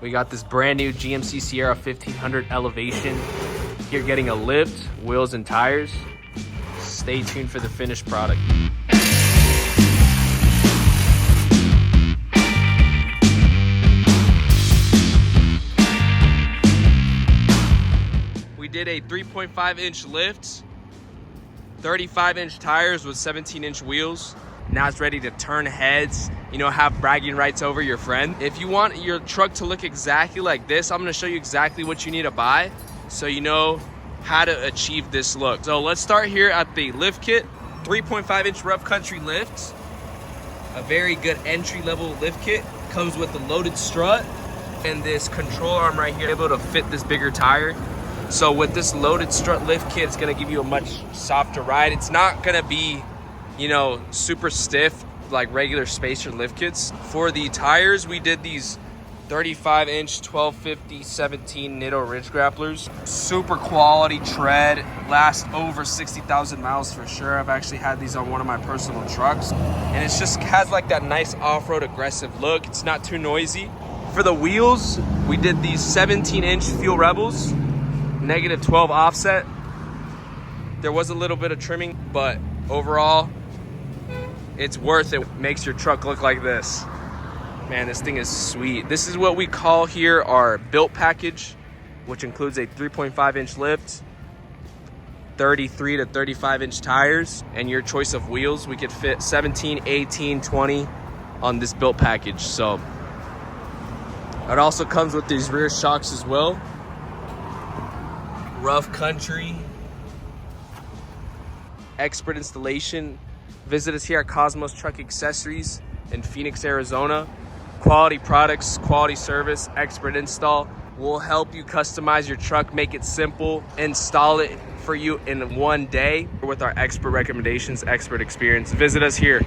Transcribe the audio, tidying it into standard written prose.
We got this brand new GMC Sierra 1500 Elevation. You're getting a lift, wheels, and tires. Stay tuned for the finished product. We did a 3.5-inch lift, 35-inch tires with 17-inch wheels. Now it's ready to turn heads, you know, have bragging rights over your friend. If you want your truck to look exactly like this, I'm gonna show you exactly what you need to buy so you know how to achieve this look. So let's start here at the lift kit. 3.5-inch rough country lift. A very good entry-level lift kit. Comes with the loaded strut and this control arm right here, able to fit this bigger tire. So with this loaded strut lift kit, it's gonna give you a much softer ride. It's not gonna be, you know, super stiff like regular spacer lift kits. For the tires, we did these 35-inch 1250 17 nitto ridge grapplers. Super quality tread, last over 60,000 miles for sure. I've actually had these on one of my personal trucks, and it just has like that nice off-road aggressive look. It's not too noisy. For the wheels, we did these 17-inch Fuel Rebels, -12 offset. There was a little bit of trimming, but overall it's worth it. Makes your truck look like this. Man, this thing is sweet. This is what we call here our built package, which includes a 3.5-inch lift, 33 to 35-inch tires, and your choice of wheels. We could fit 17, 18, 20 on this built package. So it also comes with these rear shocks as well. Rough country, expert installation. Visit us here at Cosmos Truck Accessories in Phoenix, Arizona. Quality products, quality service, expert install. We'll help you customize your truck, make it simple, install it for you in one day with our expert recommendations, expert experience. Visit us here.